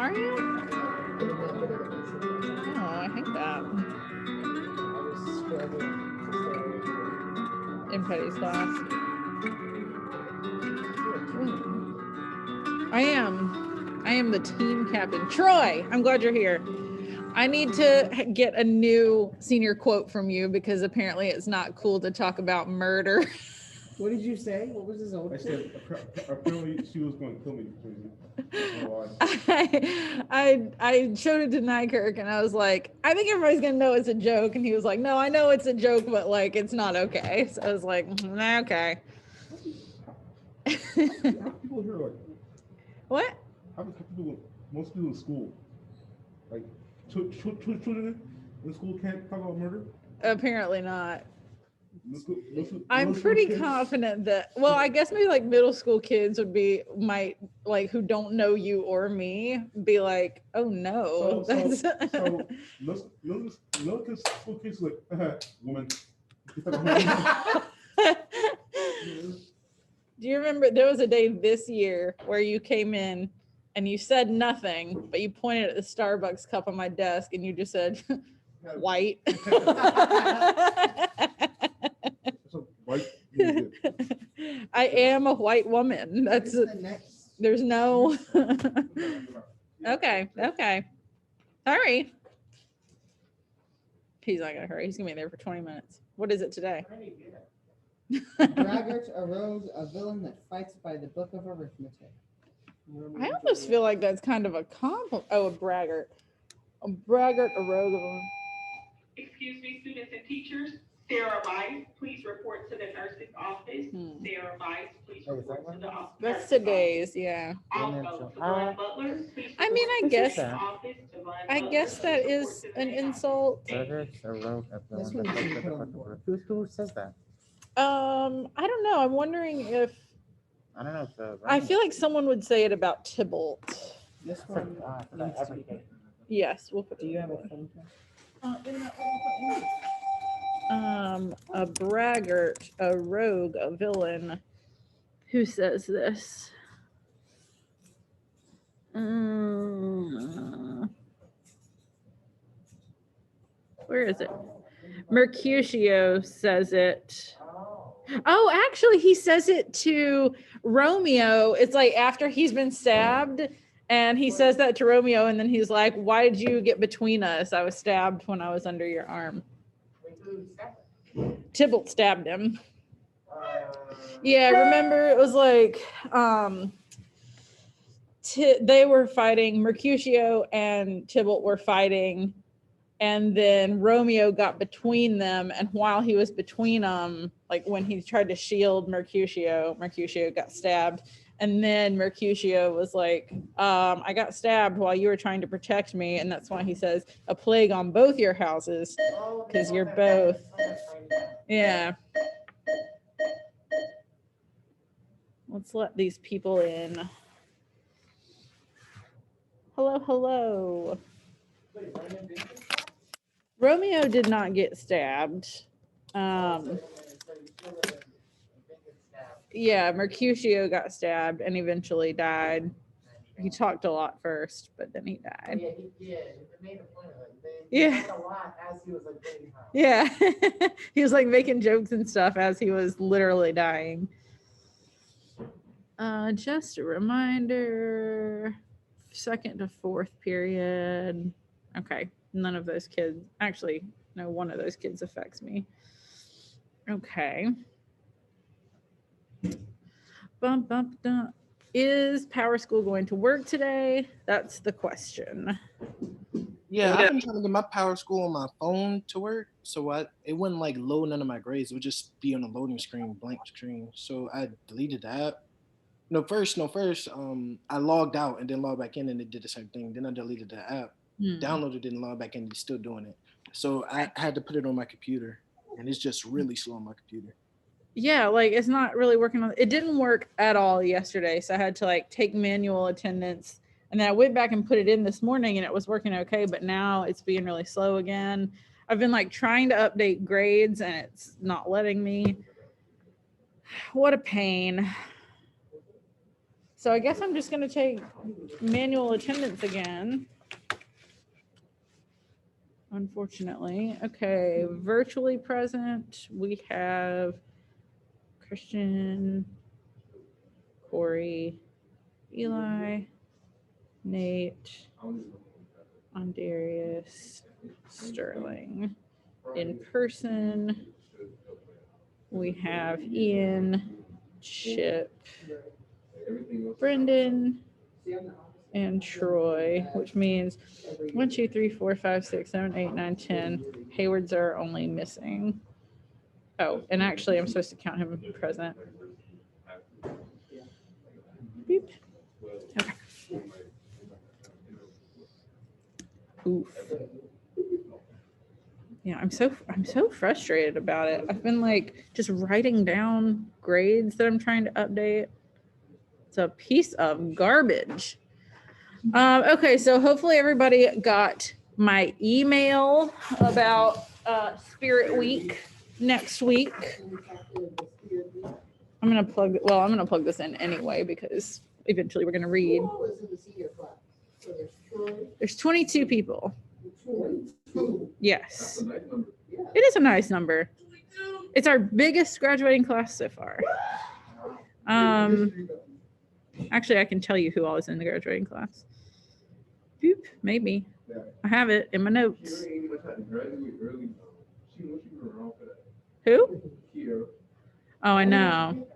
Are you? Oh, I hate that. In Petty's class. I am the team captain. Troy, I'm glad you're here. I need to get a new senior quote from you because apparently it's not cool to talk about murder. What did you say? What was his old? I said apparently she was going to kill me. I showed it to Nykirk and I was like, I think everybody's gonna know it's a joke, and he was like, no, I know it's a joke, but like it's not okay. So I was like, okay. How people here like What? how people most people in school like children in school can't talk about murder? Apparently not. I'm pretty confident that, well, I guess maybe like middle school kids might like, who don't know you or me, be like, oh no. So school kids like, woman. Do you remember there was a day this year where you came in and you said nothing, but you pointed at the Starbucks cup on my desk and you just said, white. White. I am a white woman. That's there's no. Okay. Sorry. He's not gonna hurry. He's gonna be there for 20 minutes. What is it today? Braggart, a rogue, a villain that fights by the book of arithmetic. I almost feel like that's kind of a compliment. Oh, a braggart. A braggart, a rogue. Excuse me, students and teachers. Sarah Rice, please report to the nurse's office. Sarah Rice, please report to the office. That's today's, yeah. Also, Devon Butler, please I mean, I report guess, to the office. Devon I Butler, guess that please is report to an the insult. Who says that? I don't know. I'm wondering if, I don't know if I feel like someone would say it about Tybalt. This one needs to be. Yes, we'll put Do you have a phone call? A braggart, a rogue, a villain. Who says this? Where is it? Mercutio says it. Oh, actually, he says it to Romeo. It's like after he's been stabbed, and he says that to Romeo, and then he's like, why did you get between us? I was stabbed when I was under your arm. Tybalt stabbed him. Yeah, remember it was like they were fighting, Mercutio and Tybalt were fighting, and then Romeo got between them, and while he was between them, like when he tried to shield Mercutio got stabbed. And then Mercutio was like, I got stabbed while you were trying to protect me. And that's why he says, a plague on both your houses, because you're both. Yeah. Let's let these people in. Hello. Romeo did not get stabbed. Yeah, Mercutio got stabbed and eventually died. He talked a lot first, but then he died. Yeah. Yeah. He was like making jokes and stuff as he was literally dying. Just a reminder, second to fourth period. Okay, none of those kids, actually, no, one of those kids affects me. Okay. Bump. Is Power School going to work today? That's the question. Yeah, I've been trying to get my Power School on my phone to work, so it wouldn't like load none of my grades. It would just be on a loading screen, blank screen. So I deleted the app. No, first, I logged out and then logged back in, and it did the same thing. Then I deleted the app, downloaded it, and logged back in. It's still doing it. So I had to put it on my computer, and it's just really slow on my computer. Yeah, like it's not really working on. It didn't work at all yesterday, so I had to like take manual attendance, and then I went back and put it in this morning, and it was working okay. But now it's being really slow again. I've been like trying to update grades, and it's not letting me. What a pain. So I guess I'm just going to take manual attendance again. Unfortunately. Okay, virtually present, we have Christian, Corey, Eli, Nate, Andarius, Sterling. In person, we have Ian, Chip, Brendan, and Troy, which means 1, 2, 3, 4, 5, 6, 7, 8, 9, 10. Haywards are only missing. Oh, and actually, I'm supposed to count him present. Beep. Okay. Oof. Yeah, I'm so frustrated about it. I've been like just writing down grades that I'm trying to update. It's a piece of garbage. Okay, so hopefully everybody got my email about Spirit Week next week. I'm gonna plug this in anyway because eventually we're gonna read. There's 22 people. Yes. It is a nice number. It's our biggest graduating class so far. Actually, I can tell you who all is in the graduating class. Boop, maybe. I have it in my notes. Who? Oh, I know.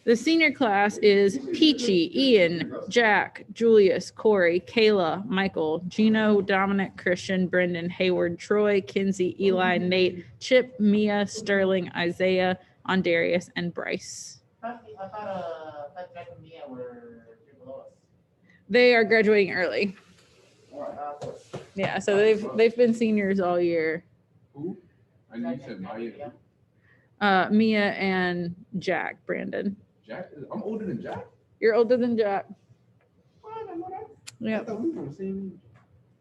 The senior class is Peachy, Ian, Jack, Julius, Corey, Kayla, Michael, Gino, Dominic, Christian, Brendan, Hayward, Troy, Kinsey, Eli, Nate, Chip, Mia, Sterling, Isaiah, Andarius, and Bryce. I thought Jack and Mia were below us. They are graduating early. Yeah, so they've been seniors all year. Who? I know you said Maya. Mia and Jack, Brandon. Jack? I'm older than Jack? You're older than Jack. I Yep. thought we were the same.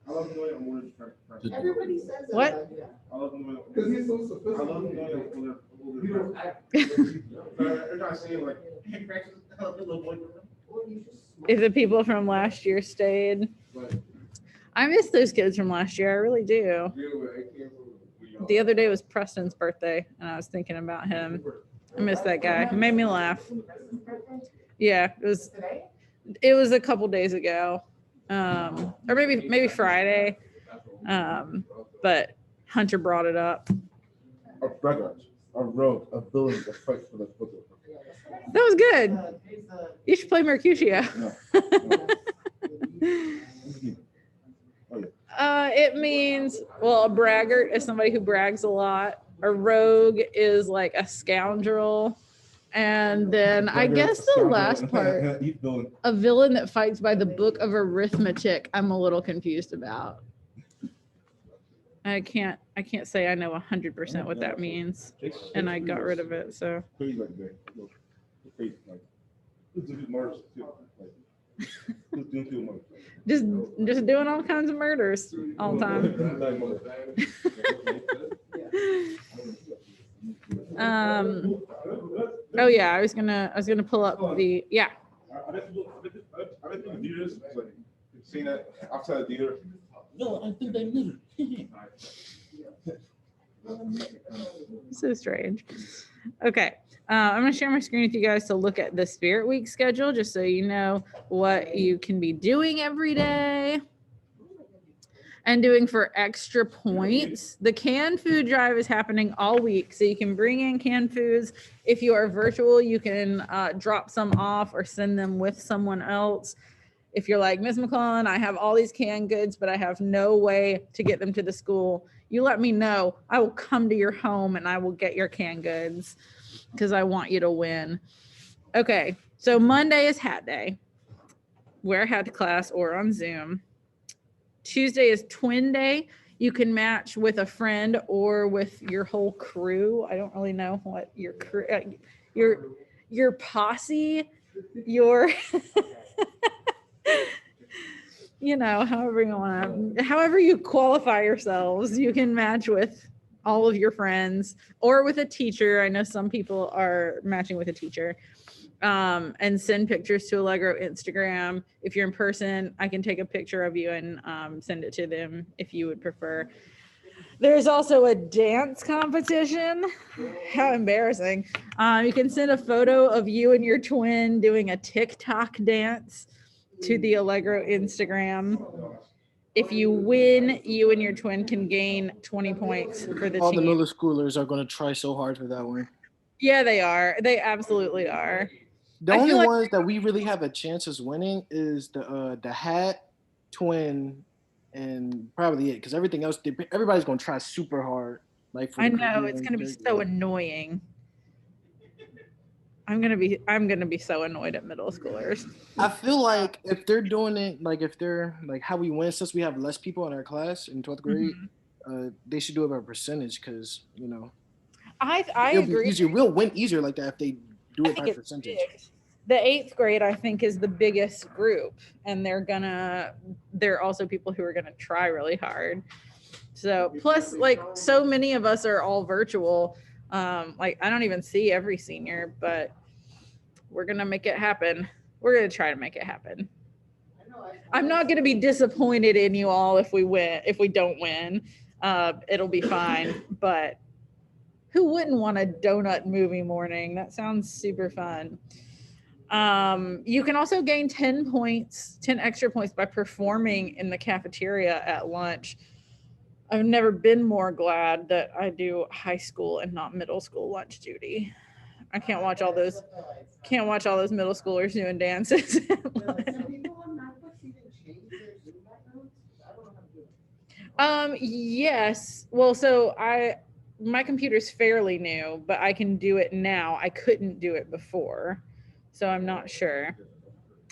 I love the way I'm older than Jack. Everybody says that. What? I love the way because he's so sophisticated. I love the way I'm older than Jack. They're not saying like, hey, Francis, little boy. If the people from last year stayed. I miss those kids from last year. I really do. The other day was Preston's birthday, and I was thinking about him. I miss that guy. He made me laugh. Yeah, it was a couple days ago, or maybe Friday. But Hunter brought it up. A brother, a rogue, a villain that fights for the book. That was good. You should play Mercutio. It means, well, a braggart is somebody who brags a lot. A rogue is like a scoundrel. And then I guess the last part, a villain that fights by the book of arithmetic, I'm a little confused about. I can't say I know 100% what that means. And I got rid of it, so. Just doing all kinds of murders all the time. Oh yeah, I was gonna pull up the yeah. I bet theaters like seeing that outside the theater. No, I think they knew. So strange. Okay. I'm going to share my screen with you guys to look at the Spirit Week schedule, just so you know what you can be doing every day and doing for extra points. The canned food drive is happening all week, so you can bring in canned foods. If you are virtual, you can drop some off or send them with someone else. If you're like, Ms. McClellan, I have all these canned goods, but I have no way to get them to the school, you let me know. I will come to your home and I will get your canned goods, because I want you to win. Okay, so Monday is hat day. Wear a hat to class or on Zoom. Tuesday is twin day. You can match with a friend or with your whole crew. I don't really know what your crew, your posse, your, you know, however you qualify yourselves, you can match with all of your friends or with a teacher. I know some people are matching with a teacher. And send pictures to Allegro Instagram. If you're in person, I can take a picture of you and send it to them if you would prefer. There's also a dance competition. How embarrassing. You can send a photo of you and your twin doing a TikTok dance to the Allegro Instagram. If you win, you and your twin can gain 20 points for the All the team. middle schoolers are going to try so hard for that one. Yeah, they are. They absolutely are. The I only feel like- ones that we really have a chance of winning is the hat, twin, and probably it, because everything else, everybody's gonna try super hard. Like for I the know it's gonna be so annoying. I'm gonna be so annoyed at middle schoolers. I feel like if they're doing it, like if they're like how we win, since we have less people in our class in 12th grade, they should do it by percentage, because I it'll be agree. easier. We'll win easier like that if they do it by percentage. The 8th grade, I think, is the biggest group, and they're also people who are gonna try really hard. So plus, like, so many of us are all virtual. Like, I don't even see every senior, but we're gonna make it happen. We're gonna try to make it happen. I'm not gonna be disappointed in you all if we don't win. It'll be fine. But who wouldn't want a donut movie morning? That sounds super fun. You can also gain 10 extra points by performing in the cafeteria at lunch. I've never been more glad that I do high school and not middle school lunch duty. I can't watch all those middle schoolers doing dances. Yes. Well, so my computer's fairly new, but I can do it now. I couldn't do it before, so I'm not sure.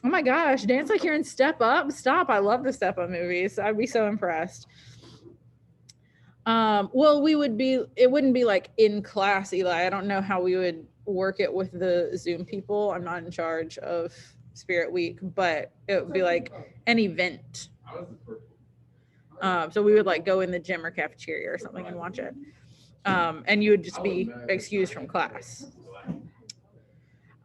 Oh my gosh, Dance Like You're in Step Up. Stop. I love the Step Up movies. I'd be so impressed. Well, it wouldn't be like in class, Eli. I don't know how we would work it with the Zoom people. I'm not in charge of Spirit Week, but it would be like an event. So we would like go in the gym or cafeteria or something and watch it. And you would just be excused from class.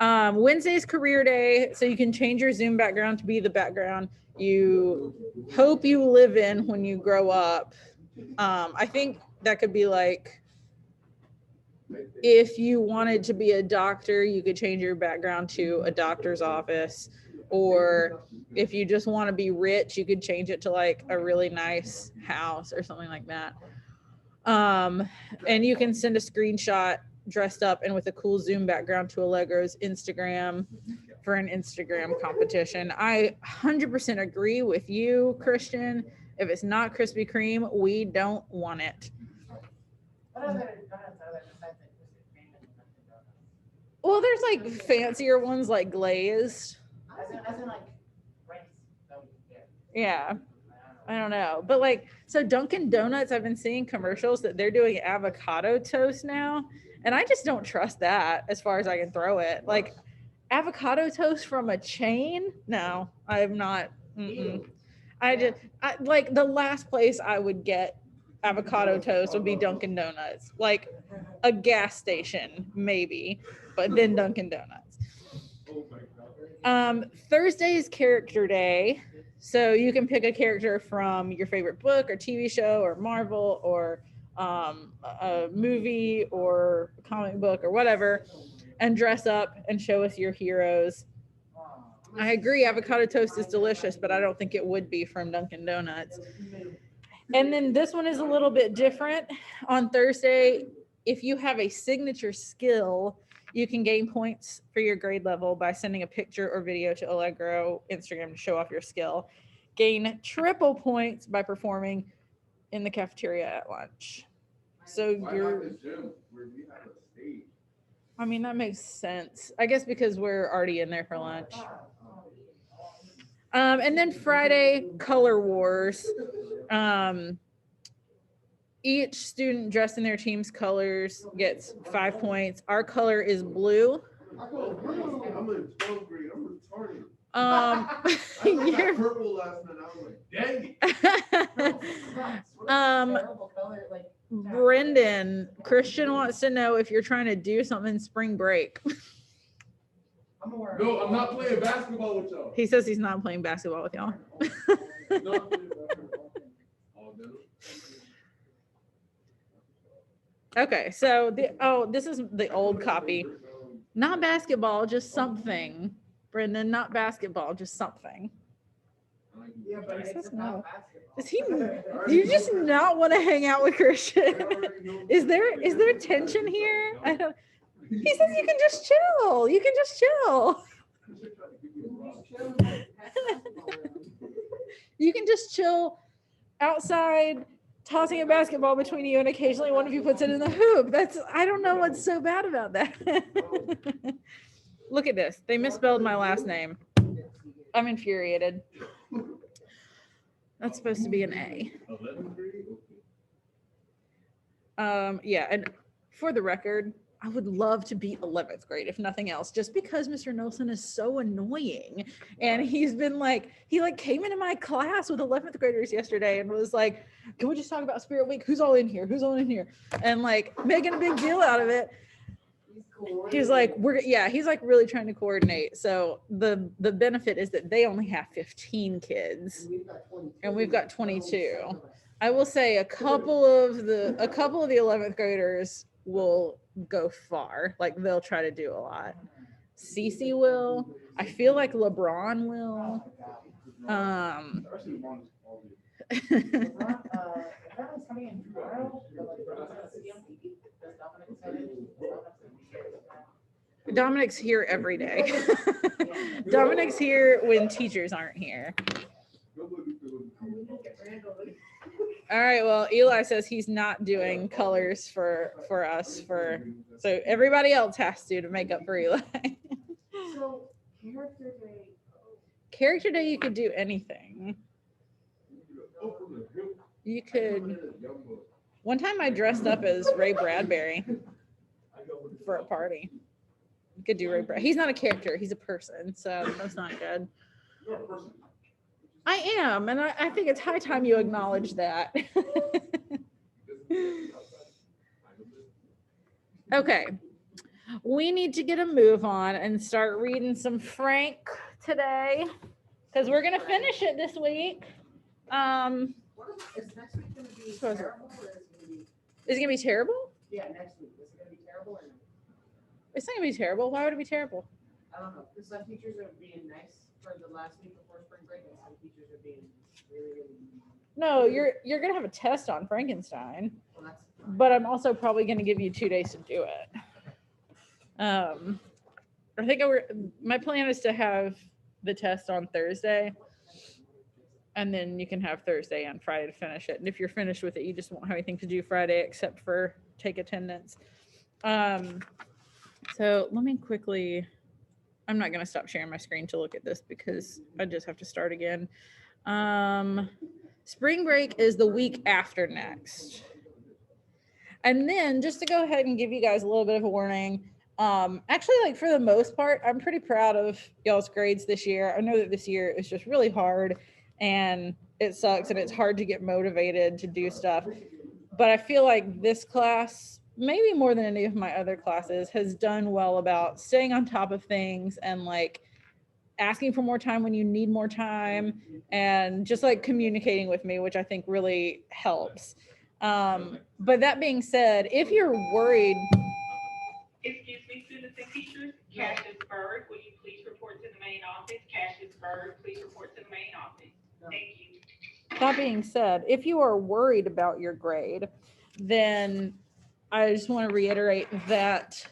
Wednesday's career day, so you can change your Zoom background to be the background you hope you live in when you grow up. I think that could be like, if you wanted to be a doctor, you could change your background to a doctor's office. Or if you just want to be rich, you could change it to like a really nice house or something like that. And you can send a screenshot dressed up and with a cool Zoom background to Allegro's Instagram for an Instagram competition. I 100% agree with you, Christian. If it's not Krispy Kreme, we don't want it. Well, there's like fancier ones like glazed. Yeah. I don't know. But like, so Dunkin' Donuts, I've been seeing commercials that they're doing avocado toast now. And I just don't trust that as far as I can throw it. Like avocado toast from a chain? No, I'm not. Like the last place I would get avocado toast would be Dunkin' Donuts. Like a gas station, maybe, but then Dunkin' Donuts. Thursday is character day. So you can pick a character from your favorite book or TV show or Marvel or a movie or comic book or whatever, and dress up and show us your heroes. I agree, avocado toast is delicious, but I don't think it would be from Dunkin' Donuts. And then this one is a little bit different. On Thursday, if you have a signature skill, you can gain points for your grade level by sending a picture or video to Allegro Instagram to show off your skill. Gain triple points by performing in the cafeteria at lunch. So I mean, that makes sense. I guess because we're already in there for lunch. And then Friday, color wars. Each student dressed in their team's colors gets 5 points. Our color is blue. I'm in 12th grade. I'm retarded. You're purple last night. I was like, dang it. Brendan, Christian wants to know if you're trying to do something spring break. I'm aware. No, I'm not playing basketball with y'all. He says he's not playing basketball with y'all. Not playing basketball. Oh, no. Okay, so this is the old copy. Not basketball, just something. Brendan, not basketball, just something. Yeah, but He it's says no. about basketball. Is he? Do you just not want to hang out with Christian? Is there tension here? I don't. He says you can just chill. You can just chill. You can just chill outside, tossing a basketball between you, and occasionally one of you puts it in the hoop. I don't know what's so bad about that. Look at this. They misspelled my last name. I'm infuriated. That's supposed to be an A. 11th grade? Yeah, and for the record, I would love to beat 11th grade, if nothing else, just because Mr. Nelson is so annoying. And he's been like, he came into my class with 11th graders yesterday and was like, can we just talk about Spirit Week? Who's all in here? Who's all in here? And making a big deal out of it. He's like, he's really trying to coordinate. So the benefit is that they only have 15 kids and we've got 22. I will say a couple of the 11th graders will go far. They'll try to do a lot. Cece will. I feel like LeBron will. LeBron's coming in tomorrow, Dominic's here every day. Dominic's here when teachers aren't here. All right, well, Eli says he's not doing colors for us, so everybody else has to make up for Eli. So Character day, you could do anything. You could. One time I dressed up as Ray Bradbury for a party. You could do Ray Bradbury. He's not a character, he's a person, so that's not good. I am, and I think it's high time you acknowledge that. Okay, we need to get a move on and start reading some Frank today, because we're gonna finish it this week. is next week gonna be Suppose- terrible or is it gonna be? Is it gonna be terrible? Yeah, next week. Is it gonna be terrible or no? It's not gonna be terrible. Why would it be terrible? I don't know. Because some teachers are being nice for the last week before spring break, and some teachers are being really mean. No, you're gonna have a test on Frankenstein, Well, that's but I'm also probably gonna give you 2 days to do it. I think my plan is to have the test on Thursday, and then you can have Thursday and Friday to finish it. And if you're finished with it, you just won't have anything to do Friday except for take attendance. So let me quickly, I'm not going to stop sharing my screen to look at this because I just have to start again. Spring break is the week after next. And then just to go ahead and give you guys a little bit of a warning, actually, for the most part, I'm pretty proud of y'all's grades this year. I know that this year is just really hard and it sucks and it's hard to get motivated to do stuff. But I feel like this class, maybe more than any of my other classes, has done well about staying on top of things and asking for more time when you need more time and just communicating with me, which I think really helps. But that being said, if you're worried, Excuse me, students and teachers, Cassius Bird, will you please report to the main office? Cassius Bird, please report to the main office. Thank you. that being said, if you are worried about your grade, then I just want to reiterate that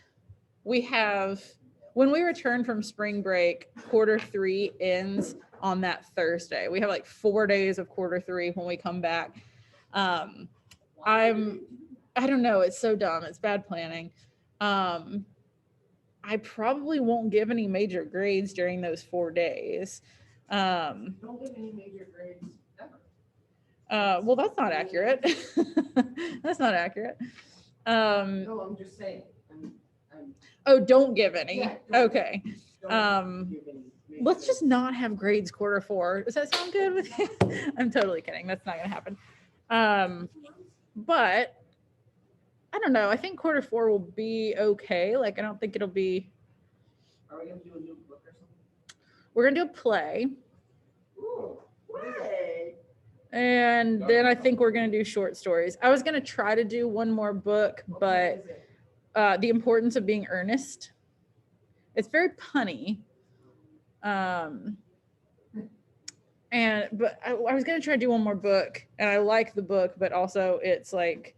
when we return from spring break, quarter 3 ends on that Thursday. We have 4 days of quarter 3 when we come back. I don't know. It's so dumb. It's bad planning. I probably won't give any major grades during those 4 days. don't give any major grades ever. Well, that's not accurate. That's not accurate. No, I'm just saying. Oh, don't give any. Yeah, don't- Okay. Don't give any major Let's just not have grades quarter 4. Does that sound good with you? I'm totally kidding. That's not going to happen. But I don't know. I think quarter 4 will be okay. Like, I don't think it'll be. Are we gonna do a new book or something? We're gonna do a play, Ooh, play. and then I think we're gonna do short stories. I was gonna try to do one more book, What but is it? The Importance of Being Earnest. It's very punny. But I was gonna try to do one more book, and I like the book, but also it's like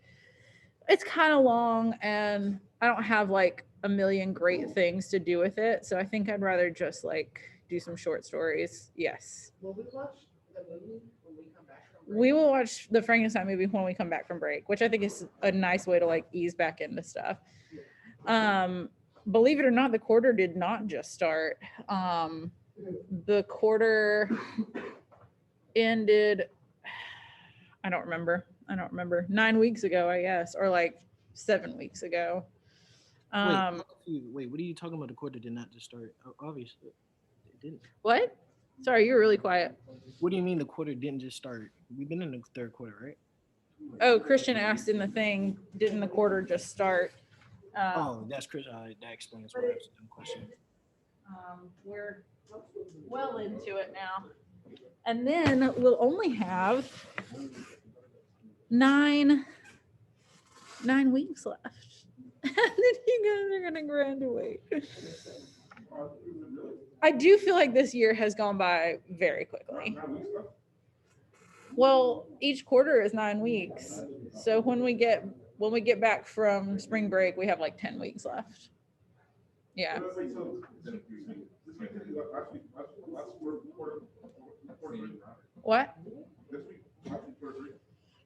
it's kind of long, and I don't have like a million great things to do with it. So I think I'd rather just like do some short stories. Yes. Will we watch the movie when we come back from break? We will watch the Frankenstein movie when we come back from break, which I think is a nice way to like ease back into stuff. Believe it or not, the quarter did not just start. The quarter ended, I don't remember 9 weeks ago, I guess, or like 7 weeks ago. Wait, what are you talking about? The quarter did not just start. Obviously, it didn't. What? Sorry, you were really quiet. What do you mean the quarter didn't just start? We've been in the third quarter, right? Oh, Christian asked in the thing, didn't the quarter just start? Oh, that's Chris. That explains why I was a dumb question. We're well into it now. And then we'll only have 9 weeks left. And then you guys are gonna graduate. I do feel like this year has gone by very quickly. Well, each quarter is 9 weeks. So when we get back from spring break, we have like 10 weeks left. Yeah. What?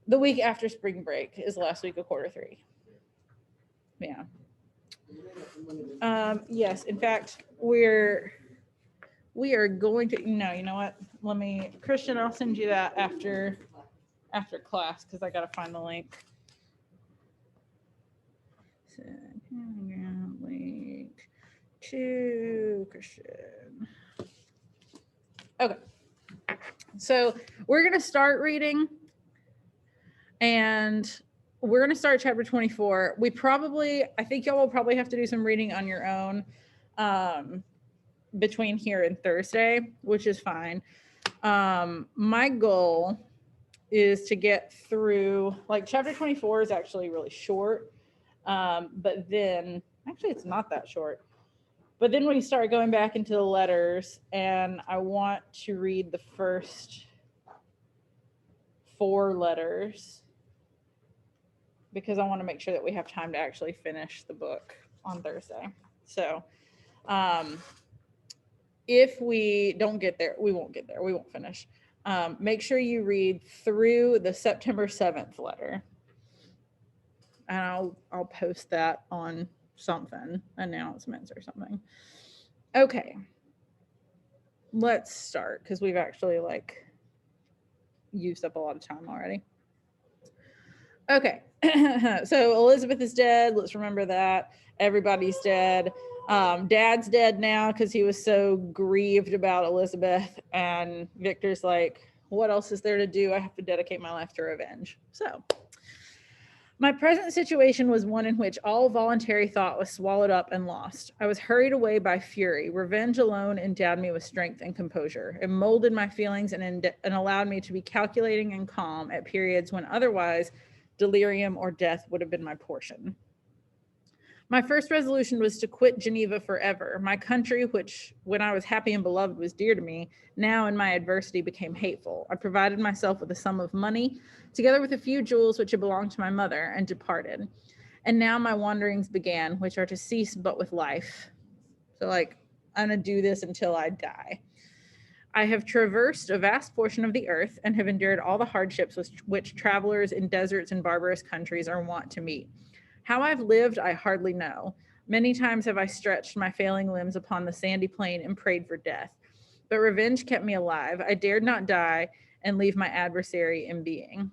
The week after spring break is the last week of quarter 3. Yeah. Yes, in fact, we are going to, you know what? Christian, I'll send you that after class because I got to find the link. Link to Christian. Okay. So we're going to start reading, and we're going to start chapter 24. I think y'all will probably have to do some reading on your own between here and Thursday, which is fine. My goal is to get through, like, chapter 24 is actually really short, but then actually it's not that short. But then we start going back into the letters, and I want to read the first 4 letters because I want to make sure that we have time to actually finish the book on Thursday. So if we don't get there, we won't get there. We won't finish. Make sure you read through the September 7th letter. And I'll post that on something, announcements or something. Okay. Let's start because we've actually like used up a lot of time already. Okay. So Elizabeth is dead. Let's remember that. Everybody's dead. Dad's dead now because he was so grieved about Elizabeth, and Victor's like, what else is there to do? I have to dedicate my life to revenge. So my present situation was one in which all voluntary thought was swallowed up and lost. I was hurried away by fury. Revenge alone endowed me with strength and composure. It molded my feelings and allowed me to be calculating and calm at periods when otherwise delirium or death would have been my portion. My first resolution was to quit Geneva forever. My country, which when I was happy and beloved was dear to me, now in my adversity became hateful. I provided myself with a sum of money, together with a few jewels which had belonged to my mother, and departed. And now my wanderings began, which are to cease but with life. So like, I'm gonna do this until I die. I have traversed a vast portion of the earth and have endured all the hardships which travelers in deserts and barbarous countries are wont to meet. How I've lived, I hardly know. Many times have I stretched my failing limbs upon the sandy plain and prayed for death. But revenge kept me alive. I dared not die and leave my adversary in being.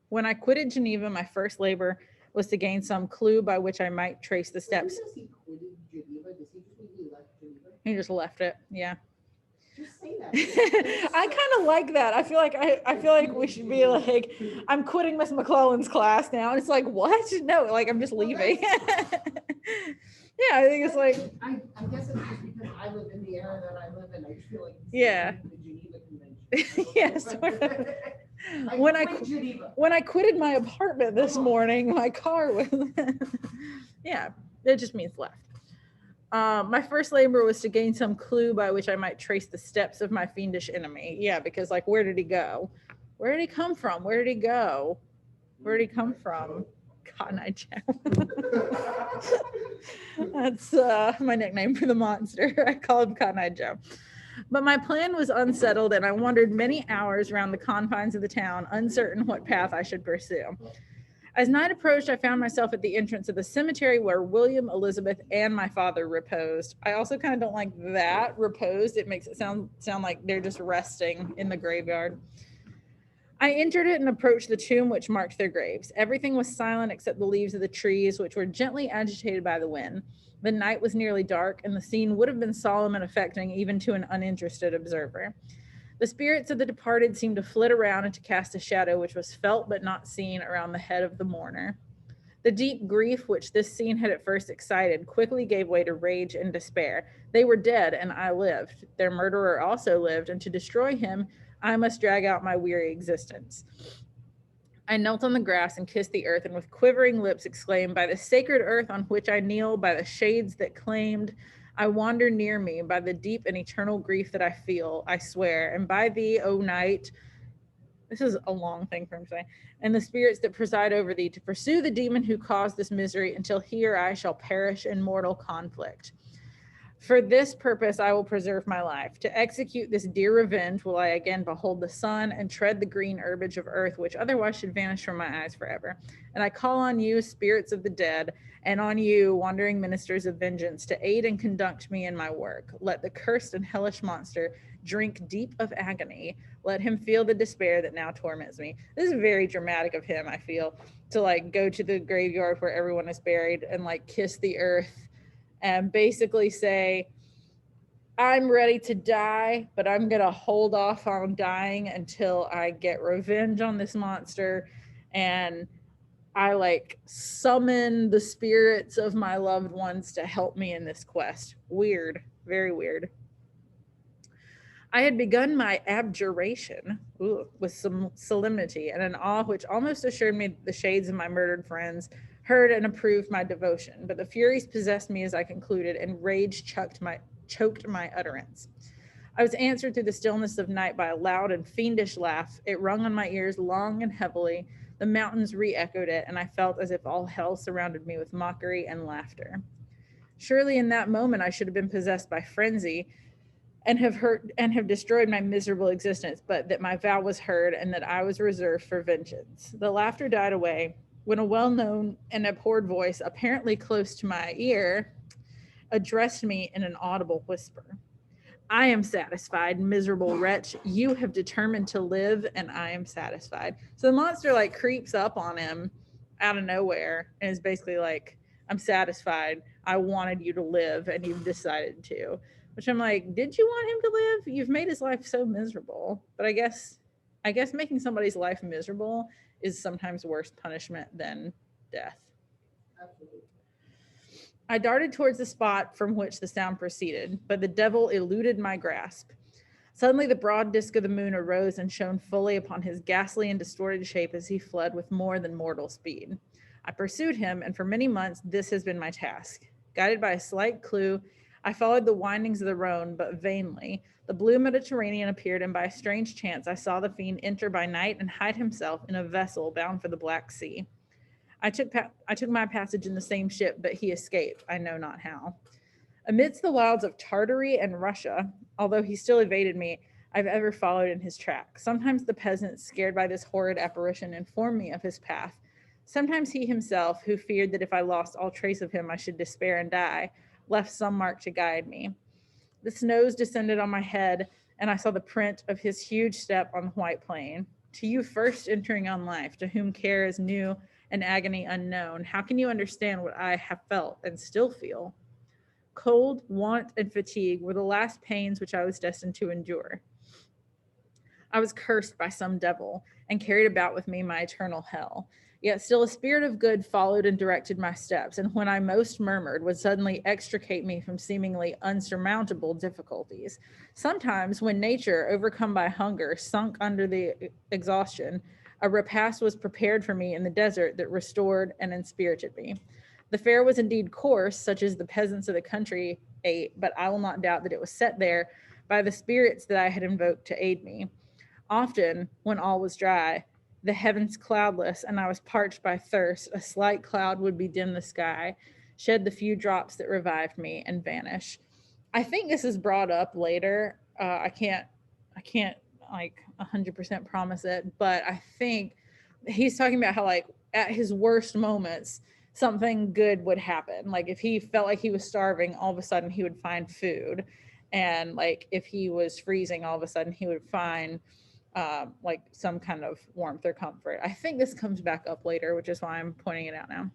When I quitted Geneva, my first labor was to gain some clue by which I might trace the steps. He quitted Geneva. Does he just mean he left Geneva? He just left it, yeah. Just say that. I kind of like that. I feel like we should be like, I'm quitting Miss McClellan's class now. And it's like, what? No, like I'm just leaving. Yeah, I think it's like, I guess it's just because I live in the era that I live in. I just feel like it's Yeah. the Geneva Convention. yeah, sort of. I quit Geneva. When I quitted my apartment this morning, my car was, yeah, it just means left. My first labor was to gain some clue by which I might trace the steps of my fiendish enemy. Yeah, because like, where did he go? Where did he come from? Where did he go? Where did he come from? Cotton Eye Joe. That's my nickname for the monster. I call him Cotton Eye Joe. But my plan was unsettled, and I wandered many hours around the confines of the town, uncertain what path I should pursue. As night approached, I found myself at the entrance of the cemetery where William, Elizabeth, and my father reposed. I also kind of don't like that, reposed. It makes it sound like they're just resting in the graveyard. I entered it and approached the tomb which marked their graves. Everything was silent except the leaves of the trees, which were gently agitated by the wind. The night was nearly dark, and the scene would have been solemn and affecting even to an uninterested observer. The spirits of the departed seemed to flit around and to cast a shadow which was felt but not seen around the head of the mourner. The deep grief which this scene had at first excited quickly gave way to rage and despair. They were dead, and I lived. Their murderer also lived, and to destroy him, I must drag out my weary existence. I knelt on the grass and kissed the earth, and with quivering lips exclaimed, by the sacred earth on which I kneel, by the shades that claimed I wander near me, by the deep and eternal grief that I feel, I swear, and by thee, O night, this is a long thing for him to say, and the spirits that preside over thee, to pursue the demon who caused this misery until he or I shall perish in mortal conflict. For this purpose I will preserve my life. To execute this dear revenge will I again behold the sun and tread the green herbage of earth, which otherwise should vanish from my eyes forever. And I call on you, spirits of the dead, and on you, wandering ministers of vengeance, to aid and conduct me in my work. Let the cursed and hellish monster drink deep of agony. Let him feel the despair that now torments me. This is very dramatic of him, I feel, to like go to the graveyard where everyone is buried and like kiss the earth and basically say, I'm ready to die, but I'm going to hold off on dying until I get revenge on this monster. And I like summon the spirits of my loved ones to help me in this quest. Weird, very weird. I had begun my abjuration with some solemnity and an awe which almost assured me that the shades of my murdered friends heard and approved my devotion, but the furies possessed me as I concluded, and rage choked my utterance. I was answered through the stillness of night by a loud and fiendish laugh. It rung on my ears long and heavily. The mountains re-echoed it, and I felt as if all hell surrounded me with mockery and laughter. Surely in that moment I should have been possessed by frenzy and have destroyed my miserable existence, but that my vow was heard and that I was reserved for vengeance. The laughter died away when a well-known and abhorred voice, apparently close to my ear, addressed me in an audible whisper. I am satisfied, miserable wretch. You have determined to live, and I am satisfied. So the monster like creeps up on him out of nowhere and is basically like, I'm satisfied. I wanted you to live, and you've decided to. Which I'm like, did you want him to live? You've made his life so miserable. But I guess making somebody's life miserable is sometimes worse punishment than death. Absolutely. I darted towards the spot from which the sound proceeded, but the devil eluded my grasp. Suddenly the broad disk of the moon arose and shone fully upon his ghastly and distorted shape as he fled with more than mortal speed. I pursued him, and for many months this has been my task. Guided by a slight clue, I followed the windings of the Rhone, but vainly. The blue Mediterranean appeared, and by a strange chance I saw the fiend enter by night and hide himself in a vessel bound for the Black Sea. I took my passage in the same ship, but he escaped, I know not how. Amidst the wilds of Tartary and Russia, although he still evaded me, I've ever followed in his track. Sometimes the peasants, scared by this horrid apparition, informed me of his path. Sometimes he himself, who feared that if I lost all trace of him I should despair and die, left some mark to guide me. The snows descended on my head, and I saw the print of his huge step on the white plain. To you first entering on life, to whom care is new and agony unknown, how can you understand what I have felt and still feel? Cold, want, and fatigue were the last pains which I was destined to endure. I was cursed by some devil and carried about with me my eternal hell. Yet still a spirit of good followed and directed my steps, and when I most murmured, would suddenly extricate me from seemingly unsurmountable difficulties. Sometimes, when nature, overcome by hunger, sunk under the exhaustion, a repast was prepared for me in the desert that restored and inspirited me. The fare was indeed coarse, such as the peasants of the country ate, but I will not doubt that it was set there by the spirits that I had invoked to aid me. Often, when all was dry, the heavens cloudless, and I was parched by thirst, a slight cloud would bedim the sky, shed the few drops that revived me, and vanish. I think this is brought up later. I can't like 100% promise it, but I think he's talking about how like at his worst moments, something good would happen. Like if he felt like he was starving, all of a sudden he would find food, and like if he was freezing, all of a sudden he would find like some kind of warmth or comfort. I think this comes back up later, which is why I'm pointing it out now.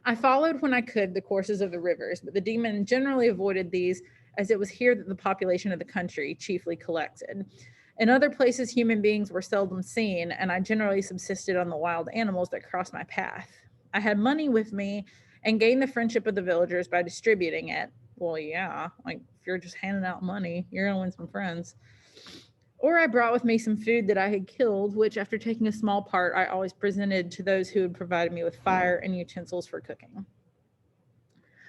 I followed when I could the courses of the rivers, but the demon generally avoided these, as it was here that the population of the country chiefly collected. In other places, human beings were seldom seen, and I generally subsisted on the wild animals that crossed my path. I had money with me and gained the friendship of the villagers by distributing it. Well, yeah, like if you're just handing out money, you're gonna win some friends. Or I brought with me some food that I had killed, which after taking a small part, I always presented to those who had provided me with fire and utensils for cooking.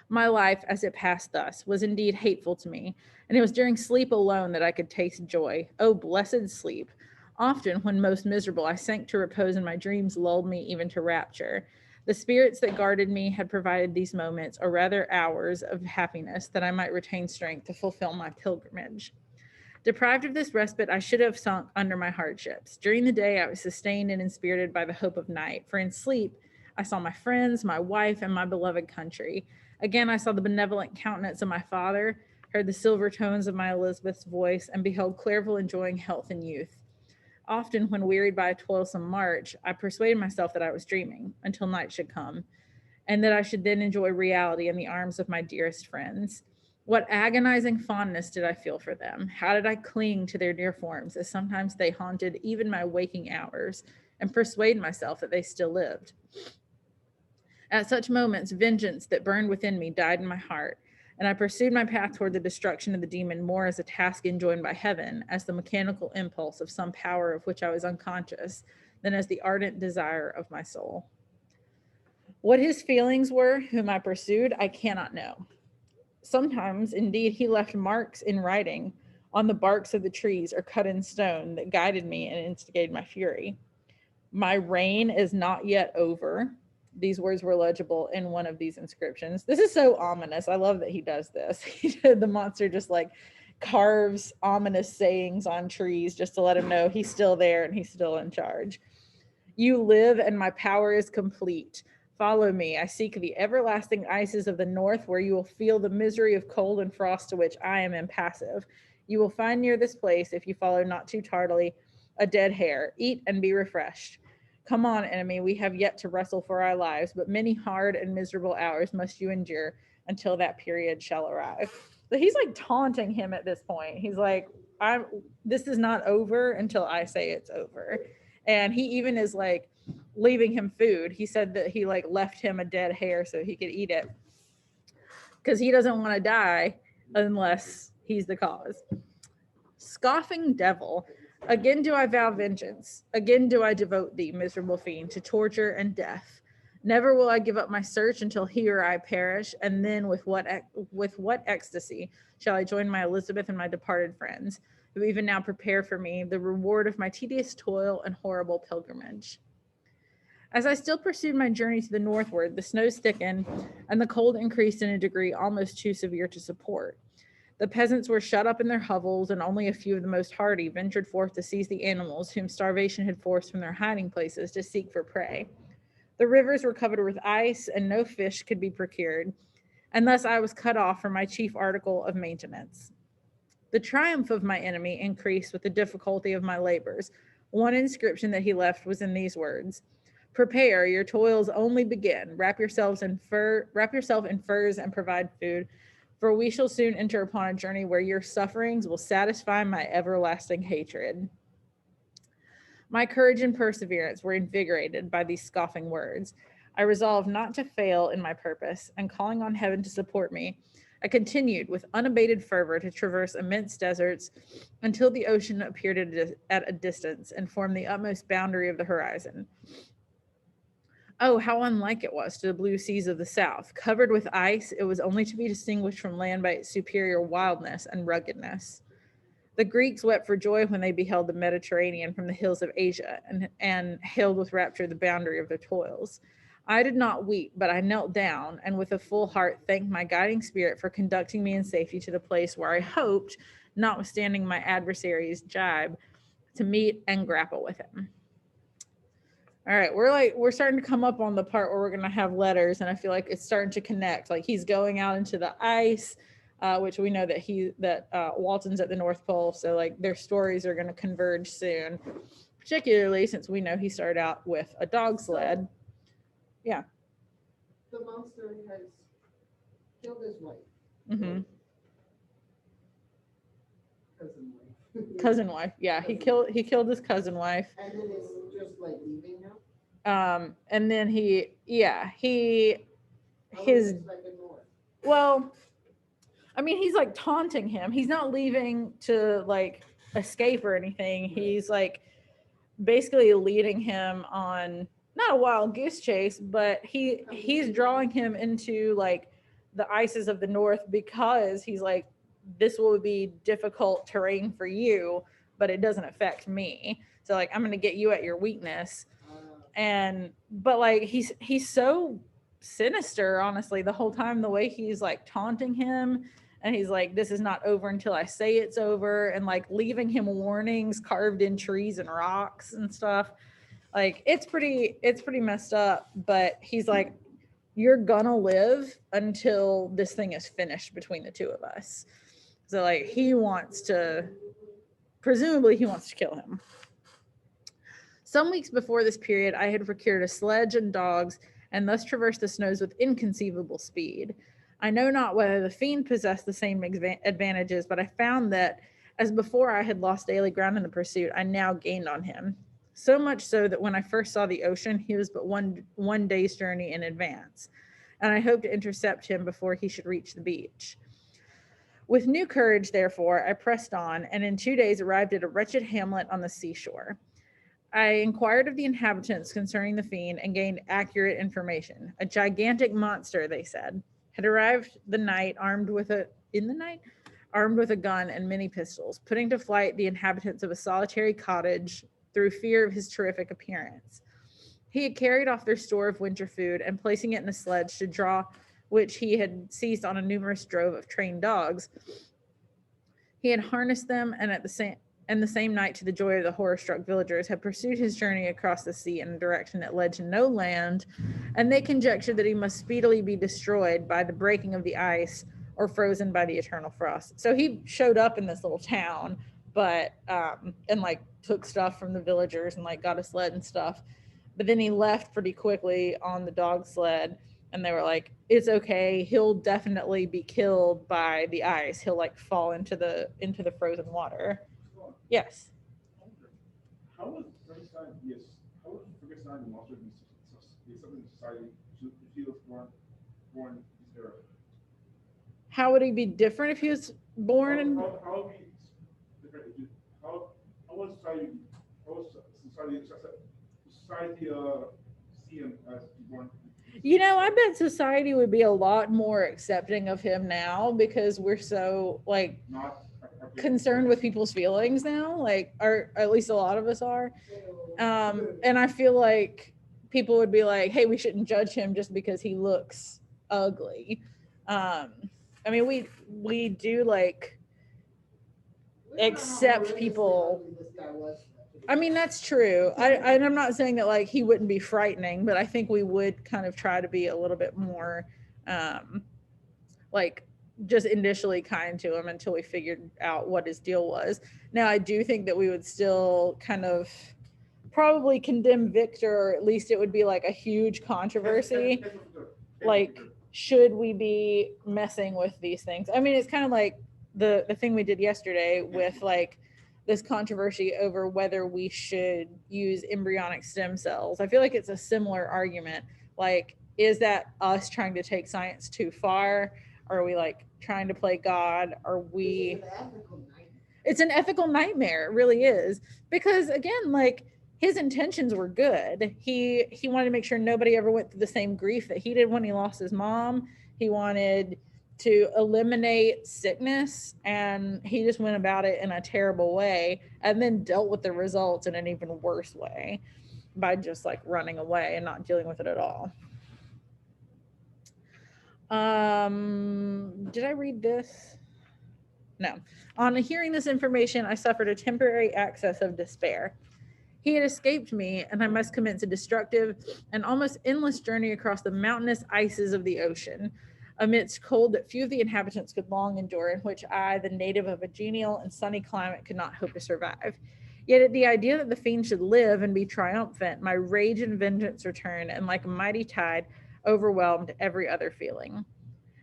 My life, as it passed thus, was indeed hateful to me, and it was during sleep alone that I could taste joy. Oh, blessed sleep! Often, when most miserable, I sank to repose, and my dreams lulled me even to rapture. The spirits that guarded me had provided these moments, or rather hours, of happiness, that I might retain strength to fulfill my pilgrimage. Deprived of this respite, I should have sunk under my hardships. During the day, I was sustained and inspirited by the hope of night, for in sleep, I saw my friends, my wife, and my beloved country. Again, I saw the benevolent countenance of my father, heard the silver tones of my Elizabeth's voice, and beheld Clareville enjoying health and youth. Often, when wearied by a toilsome march, I persuaded myself that I was dreaming until night should come, and that I should then enjoy reality in the arms of my dearest friends. What agonizing fondness did I feel for them? How did I cling to their dear forms, as sometimes they haunted even my waking hours, and persuade myself that they still lived? At such moments, vengeance that burned within me died in my heart, and I pursued my path toward the destruction of the demon more as a task enjoined by heaven, as the mechanical impulse of some power of which I was unconscious, than as the ardent desire of my soul. What his feelings were, whom I pursued, I cannot know. Sometimes, indeed, he left marks in writing on the barks of the trees or cut in stone that guided me and instigated my fury. My reign is not yet over. These words were legible in one of these inscriptions. This is so ominous. I love that he does this. The monster just like carves ominous sayings on trees just to let him know he's still there and he's still in charge. You live and my power is complete. Follow me. I seek the everlasting ices of the north, where you will feel the misery of cold and frost to which I am impassive. You will find near this place, if you follow not too tardily, a dead hare. Eat and be refreshed. Come on, enemy, we have yet to wrestle for our lives, but many hard and miserable hours must you endure until that period shall arrive. So he's like taunting him at this point. He's like, this is not over until I say it's over. And he even is like leaving him food. He said that he like left him a dead hare so he could eat it, because he doesn't want to die unless he's the cause. Scoffing devil, again do I vow vengeance. Again do I devote thee, miserable fiend, to torture and death. Never will I give up my search until he or I perish, and then with what ecstasy shall I join my Elizabeth and my departed friends, who even now prepare for me the reward of my tedious toil and horrible pilgrimage. As I still pursued my journey to the northward, the snows thickened, and the cold increased in a degree almost too severe to support. The peasants were shut up in their hovels, and only a few of the most hardy ventured forth to seize the animals whom starvation had forced from their hiding places to seek for prey. The rivers were covered with ice, and no fish could be procured, and thus I was cut off from my chief article of maintenance. The triumph of my enemy increased with the difficulty of my labors. One inscription that he left was in these words: Prepare, your toils only begin. Wrap yourself in furs and provide food, for we shall soon enter upon a journey where your sufferings will satisfy my everlasting hatred. My courage and perseverance were invigorated by these scoffing words. I resolved not to fail in my purpose, and calling on heaven to support me, I continued with unabated fervor to traverse immense deserts until the ocean appeared at a distance and formed the utmost boundary of the horizon. Oh, how unlike it was to the blue seas of the south. Covered with ice, it was only to be distinguished from land by its superior wildness and ruggedness. The Greeks wept for joy when they beheld the Mediterranean from the hills of Asia and hailed with rapture the boundary of their toils. I did not weep, but I knelt down and with a full heart thanked my guiding spirit for conducting me in safety to the place where I hoped, notwithstanding my adversary's jibe, to meet and grapple with him. All right, we're starting to come up on the part where we're gonna have letters, and I feel like it's starting to connect. Like he's going out into the ice, which we know that Walton's at the North Pole, so like their stories are gonna converge soon. Particularly since we know he started out with a dog sled. Yeah. The monster has killed his wife. Mm-hmm. Cousin wife. Cousin wife. Yeah, he killed his cousin wife. And then it's just like leaving now. And then his well, I mean, he's like taunting him. He's not leaving to like escape or anything. He's like basically leading him on not a wild goose chase, but he's drawing him into like the ices of the north because he's like, this will be difficult terrain for you, but it doesn't affect me. So like, I'm going to get you at your weakness. But like, he's so sinister, honestly, the whole time, the way he's like taunting him. And he's like, this is not over until I say it's over. And like leaving him warnings carved in trees and rocks and stuff. Like it's pretty messed up, but he's like, you're gonna live until this thing is finished between the two of us. So like presumably he wants to kill him. Some weeks before this period, I had procured a sledge and dogs and thus traversed the snows with inconceivable speed. I know not whether the fiend possessed the same advantages, but I found that as before I had lost daily ground in the pursuit, I now gained on him. So much so that when I first saw the ocean, he was but one day's journey in advance, and I hoped to intercept him before he should reach the beach. With new courage, therefore, I pressed on, and in 2 days arrived at a wretched hamlet on the seashore. I inquired of the inhabitants concerning the fiend and gained accurate information. A gigantic monster, they said, had arrived armed with a gun and many pistols, putting to flight the inhabitants of a solitary cottage through fear of his terrific appearance. He had carried off their store of winter food and placing it in a sledge to draw which he had seized on a numerous drove of trained dogs. He had harnessed them and the same night, to the joy of the horror-struck villagers, had pursued his journey across the sea in a direction that led to no land, and they conjectured that he must speedily be destroyed by the breaking of the ice or frozen by the eternal frost. So he showed up in this little town, but and like took stuff from the villagers and like got a sled and stuff. But then he left pretty quickly on the dog sled, and they were like, it's okay, he'll definitely be killed by the ice. He'll like fall into the frozen water. Yes. How would Frankenstein be the monster be something in society if he was born this era? How would he be different if he was born in? How would be different? How would society see him as born? You know, I bet society would be a lot more accepting of him now because we're so like concerned with people's feelings now, like, or at least a lot of us are. And I feel like people would be like, hey, we shouldn't judge him just because he looks ugly. I mean, we do like accept people. I mean, that's true. I'm not saying that like he wouldn't be frightening, but I think we would kind of try to be a little bit more like just initially kind to him until we figured out what his deal was. Now, I do think that we would still kind of probably condemn Victor, or at least it would be like a huge controversy. Like, should we be messing with these things? I mean, it's kind of like the thing we did yesterday with like this controversy over whether we should use embryonic stem cells. I feel like it's a similar argument. Like, is that us trying to take science too far? Are we like trying to play God? Are we? It's an ethical nightmare. It really is. Because again, like, his intentions were good. He wanted to make sure nobody ever went through the same grief that he did when he lost his mom. He wanted to eliminate sickness, and he just went about it in a terrible way and then dealt with the results in an even worse way by just like running away and not dealing with it at all. Did I read this? No. On hearing this information, I suffered a temporary access of despair. He had escaped me, and I must commence a destructive and almost endless journey across the mountainous ices of the ocean, amidst cold that few of the inhabitants could long endure, in which I, the native of a genial and sunny climate, could not hope to survive. Yet at the idea that the fiend should live and be triumphant, my rage and vengeance returned, and like a mighty tide, overwhelmed every other feeling.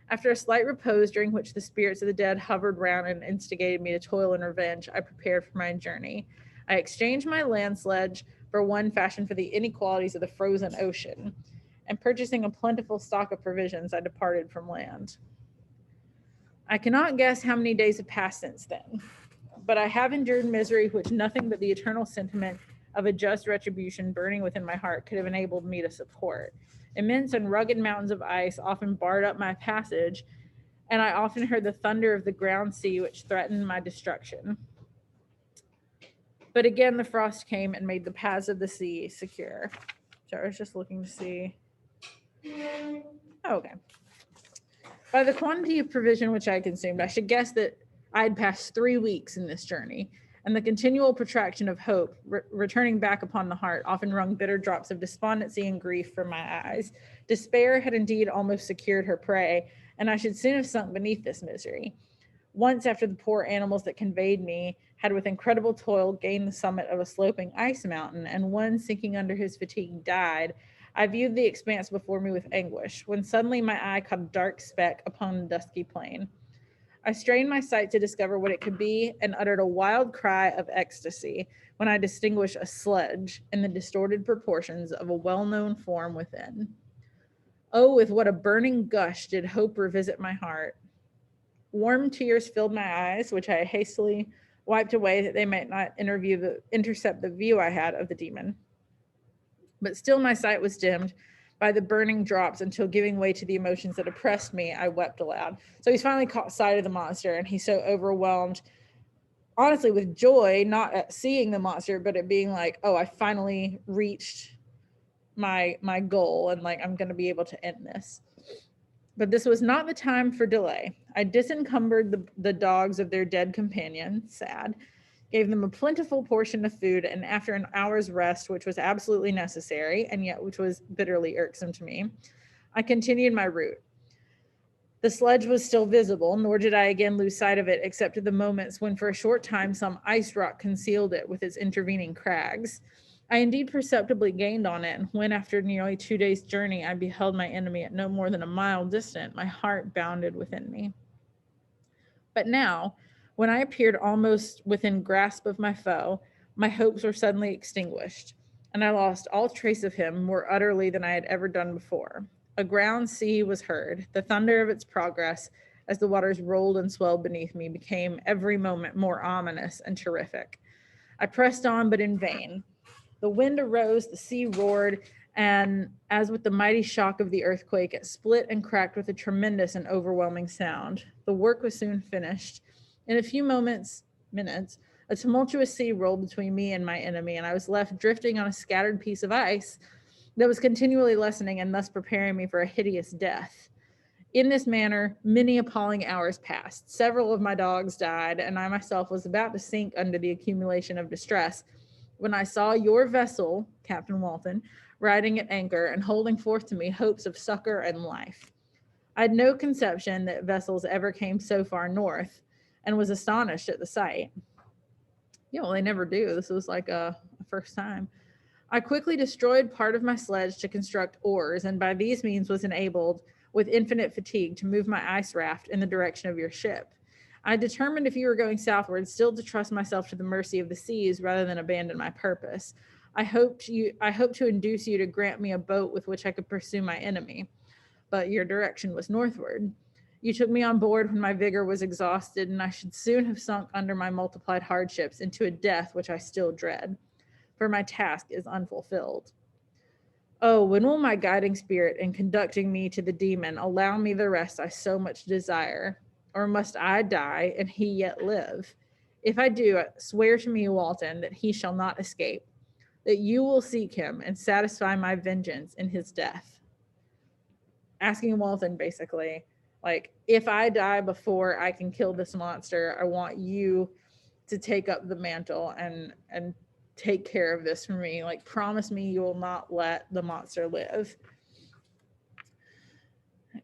After a slight repose, during which the spirits of the dead hovered round and instigated me to toil and revenge, I prepared for my journey. I exchanged my land sledge for one fashioned for the inequalities of the frozen ocean, and purchasing a plentiful stock of provisions, I departed from land. I cannot guess how many days have passed since then, but I have endured misery which nothing but the eternal sentiment of a just retribution burning within my heart could have enabled me to support. Immense and rugged mountains of ice often barred up my passage, and I often heard the thunder of the ground sea which threatened my destruction. But again, the frost came and made the paths of the sea secure. So I was just looking to see. Oh, okay. By the quantity of provision which I consumed, I should guess that I had passed 3 weeks in this journey, and the continual protraction of hope, returning back upon the heart, often wrung bitter drops of despondency and grief from my eyes. Despair had indeed almost secured her prey, and I should soon have sunk beneath this misery. Once, after the poor animals that conveyed me had with incredible toil gained the summit of a sloping ice mountain, and one sinking under his fatigue died, I viewed the expanse before me with anguish, when suddenly my eye caught a dark speck upon the dusky plain. I strained my sight to discover what it could be, and uttered a wild cry of ecstasy when I distinguished a sledge in the distorted proportions of a well-known form within. Oh, with what a burning gush did hope revisit my heart. Warm tears filled my eyes, which I hastily wiped away that they might not intercept the view I had of the demon. But still my sight was dimmed by the burning drops until, giving way to the emotions that oppressed me, I wept aloud. So he's finally caught sight of the monster, and he's so overwhelmed, honestly, with joy, not at seeing the monster, but at being like, oh, I finally reached my goal, and like, I'm going to be able to end this. But this was not the time for delay. I disencumbered the dogs of their dead companion, sad, gave them a plentiful portion of food, and after an hour's rest, which was absolutely necessary, and yet which was bitterly irksome to me, I continued my route. The sledge was still visible, nor did I again lose sight of it, except at the moments when for a short time some ice rock concealed it with its intervening crags. I indeed perceptibly gained on it, and when after nearly 2 days' journey I beheld my enemy at no more than a mile distant, my heart bounded within me. But now, when I appeared almost within grasp of my foe, my hopes were suddenly extinguished, and I lost all trace of him more utterly than I had ever done before. A ground sea was heard. The thunder of its progress, as the waters rolled and swelled beneath me, became every moment more ominous and terrific. I pressed on, but in vain. The wind arose, the sea roared, and as with the mighty shock of the earthquake, it split and cracked with a tremendous and overwhelming sound. The work was soon finished. In a few minutes, a tumultuous sea rolled between me and my enemy, and I was left drifting on a scattered piece of ice that was continually lessening and thus preparing me for a hideous death. In this manner, many appalling hours passed. Several of my dogs died, and I myself was about to sink under the accumulation of distress when I saw your vessel, Captain Walton, riding at anchor and holding forth to me hopes of succor and life. I had no conception that vessels ever came so far north, and was astonished at the sight. Yeah, well, they never do. This was like a first time. I quickly destroyed part of my sledge to construct oars, and by these means was enabled, with infinite fatigue, to move my ice raft in the direction of your ship. I determined, if you were going southward, still to trust myself to the mercy of the seas rather than abandon my purpose. I hoped to induce you to grant me a boat with which I could pursue my enemy, but your direction was northward. You took me on board when my vigor was exhausted, and I should soon have sunk under my multiplied hardships into a death which I still dread, for my task is unfulfilled. Oh, when will my guiding spirit, in conducting me to the demon, allow me the rest I so much desire? Or must I die and he yet live? If I do, swear to me, Walton, that he shall not escape, that you will seek him and satisfy my vengeance in his death. Asking Walton, basically, like, if I die before I can kill this monster, I want you to take up the mantle and take care of this for me. Like, promise me you will not let the monster live.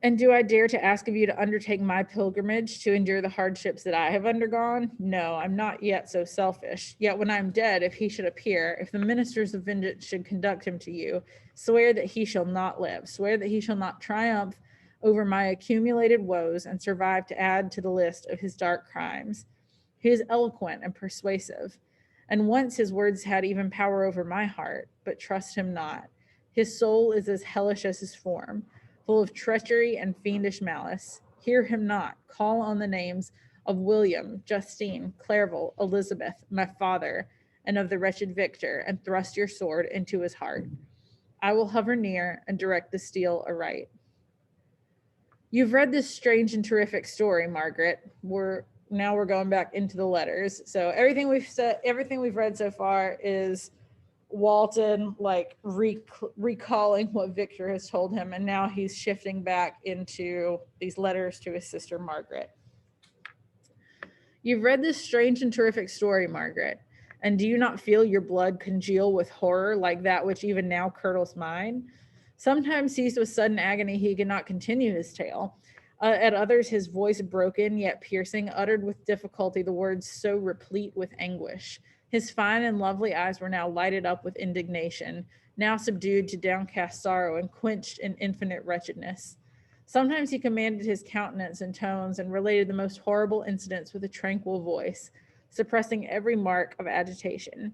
And do I dare to ask of you to undertake my pilgrimage to endure the hardships that I have undergone? No, I'm not yet so selfish. Yet when I'm dead, if he should appear, if the ministers of vengeance should conduct him to you, swear that he shall not live. Swear that he shall not triumph over my accumulated woes and survive to add to the list of his dark crimes. He is eloquent and persuasive, and once his words had even power over my heart, but trust him not. His soul is as hellish as his form, full of treachery and fiendish malice. Hear him not. Call on the names of William, Justine, Clairville, Elizabeth, my father, and of the wretched Victor, and thrust your sword into his heart. I will hover near and direct the steel aright. You've read this strange and terrific story, Margaret. We're going back into the letters. So everything we've read so far is Walton like recalling what Victor has told him, and now he's shifting back into these letters to his sister Margaret. You've read this strange and terrific story, Margaret, and do you not feel your blood congeal with horror like that which even now curdles mine? Sometimes seized with sudden agony, he could not continue his tale. At others, his voice broken yet piercing, uttered with difficulty the words so replete with anguish. His fine and lovely eyes were now lighted up with indignation, now subdued to downcast sorrow and quenched in infinite wretchedness. Sometimes he commanded his countenance and tones and related the most horrible incidents with a tranquil voice, suppressing every mark of agitation.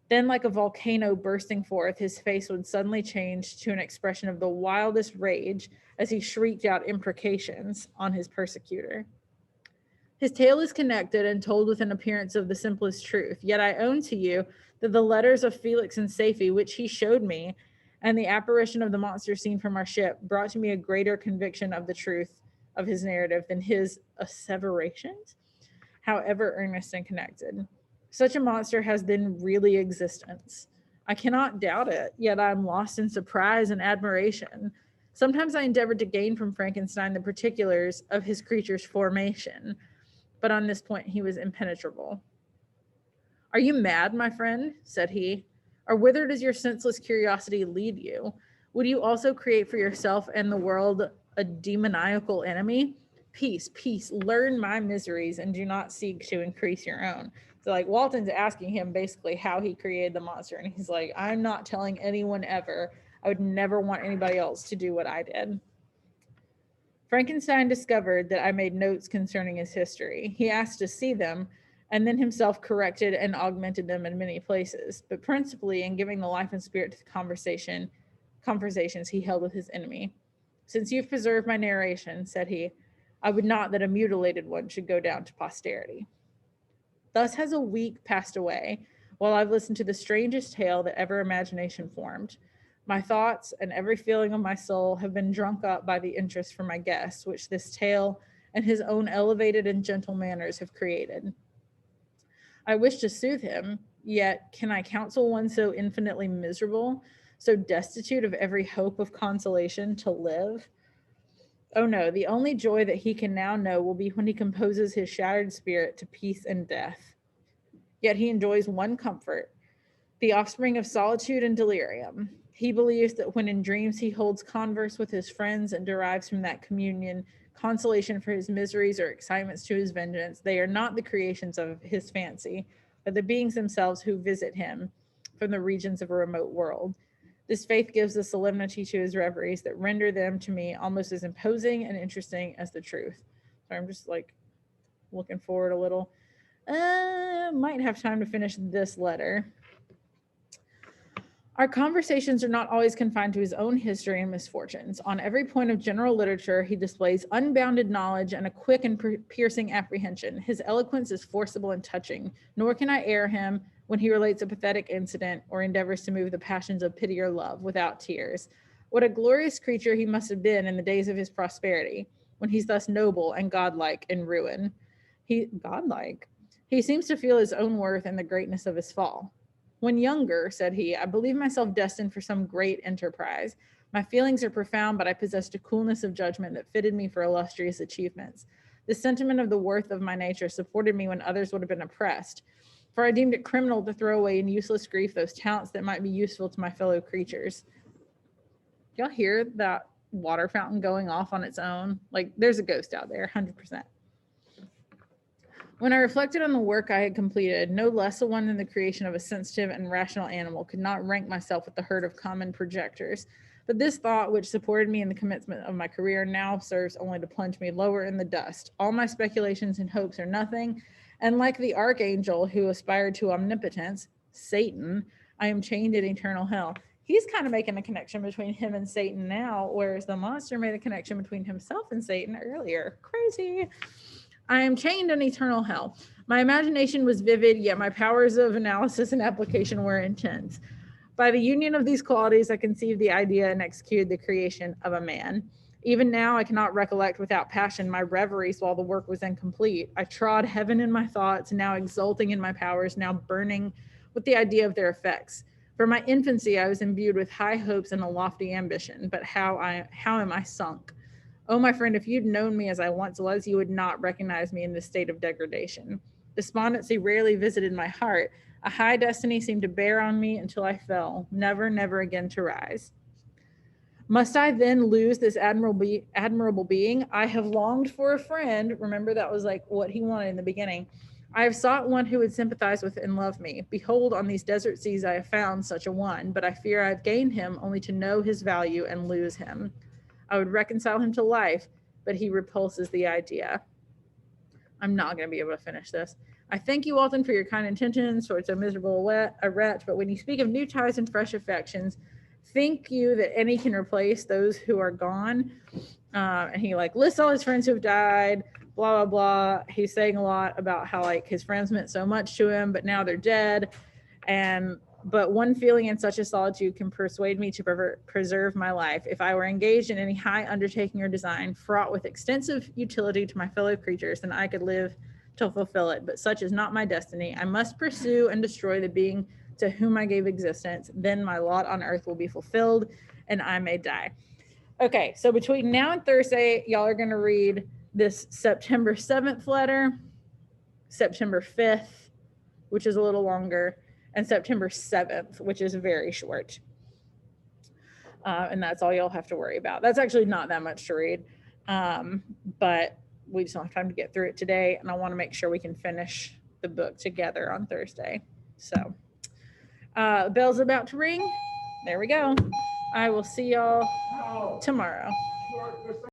Then, like a volcano bursting forth, his face would suddenly change to an expression of the wildest rage as he shrieked out imprecations on his persecutor. His tale is connected and told with an appearance of the simplest truth, yet I own to you that the letters of Felix and Safie, which he showed me, and the apparition of the monster seen from our ship, brought to me a greater conviction of the truth of his narrative than his asseverations, however earnest and connected. Such a monster has then really existence. I cannot doubt it, yet I am lost in surprise and admiration. Sometimes I endeavored to gain from Frankenstein the particulars of his creature's formation, but on this point he was impenetrable. Are you mad, my friend? Said he. Or whither does your senseless curiosity lead you? Would you also create for yourself and the world a demoniacal enemy? Peace, peace, learn my miseries and do not seek to increase your own. So like Walton's asking him basically how he created the monster, and he's like, I'm not telling anyone ever. I would never want anybody else to do what I did. Frankenstein discovered that I made notes concerning his history. He asked to see them, and then himself corrected and augmented them in many places, but principally in giving the life and spirit to the conversations he held with his enemy. Since you've preserved my narration, said he, I would not that a mutilated one should go down to posterity. Thus has a week passed away, while I've listened to the strangest tale that ever imagination formed. My thoughts and every feeling of my soul have been drunk up by the interest for my guest, which this tale and his own elevated and gentle manners have created. I wish to soothe him, yet can I counsel one so infinitely miserable, so destitute of every hope of consolation, to live? Oh no, the only joy that he can now know will be when he composes his shattered spirit to peace and death. Yet he enjoys one comfort, the offspring of solitude and delirium. He believes that when in dreams he holds converse with his friends and derives from that communion consolation for his miseries or excitements to his vengeance, they are not the creations of his fancy, but the beings themselves who visit him from the regions of a remote world. This faith gives a solemnity to his reveries that render them to me almost as imposing and interesting as the truth. So I'm just like looking forward a little. Might have time to finish this letter. Our conversations are not always confined to his own history and misfortunes. On every point of general literature, he displays unbounded knowledge and a quick and piercing apprehension. His eloquence is forcible and touching, nor can I err him when he relates a pathetic incident or endeavors to move the passions of pity or love without tears. What a glorious creature he must have been in the days of his prosperity, when he's thus noble and godlike in ruin. Godlike? He seems to feel his own worth and the greatness of his fall. When younger, said he, I believed myself destined for some great enterprise. My feelings are profound, but I possessed a coolness of judgment that fitted me for illustrious achievements. The sentiment of the worth of my nature supported me when others would have been oppressed, for I deemed it criminal to throw away in useless grief those talents that might be useful to my fellow creatures. Y'all hear that water fountain going off on its own? Like, there's a ghost out there, 100%. When I reflected on the work I had completed, no less a one than the creation of a sensitive and rational animal, could not rank myself with the herd of common projectors. But this thought, which supported me in the commencement of my career, now serves only to plunge me lower in the dust. All my speculations and hopes are nothing, and like the archangel who aspired to omnipotence, Satan, I am chained in eternal hell. He's kind of making a connection between him and Satan now, whereas the monster made a connection between himself and Satan earlier. Crazy. I am chained in eternal hell. My imagination was vivid, yet my powers of analysis and application were intense. By the union of these qualities, I conceived the idea and executed the creation of a man. Even now, I cannot recollect without passion my reveries while the work was incomplete. I trod heaven in my thoughts, now exulting in my powers, now burning with the idea of their effects. From my infancy, I was imbued with high hopes and a lofty ambition, but how am I sunk? Oh, my friend, if you'd known me as I once was, you would not recognize me in this state of degradation. Despondency rarely visited my heart. A high destiny seemed to bear on me until I fell, never again to rise. Must I then lose this admirable being? I have longed for a friend. Remember, that was like what he wanted in the beginning. I have sought one who would sympathize with and love me. Behold, on these desert seas I have found such a one, but I fear I have gained him only to know his value and lose him. I would reconcile him to life, but he repulses the idea. I'm not going to be able to finish this. I thank you, Walton, for your kind intentions towards so miserable a wretch, but when you speak of new ties and fresh affections, think you that any can replace those who are gone? And he like lists all his friends who have died, blah, blah, blah. He's saying a lot about how like his friends meant so much to him, but now they're dead. But one feeling in such a solitude can persuade me to preserve my life. If I were engaged in any high undertaking or design fraught with extensive utility to my fellow creatures, then I could live to fulfill it. But such is not my destiny. I must pursue and destroy the being to whom I gave existence. Then my lot on earth will be fulfilled and I may die. Okay, so between now and Thursday, y'all are going to read this September 7th letter, September 5th, which is a little longer, and September 7th, which is very short. And that's all you'll have to worry about. That's actually not that much to read, but we just don't have time to get through it today, and I want to make sure we can finish the book together on Thursday. So bell's about to ring. There we go. I will see y'all tomorrow.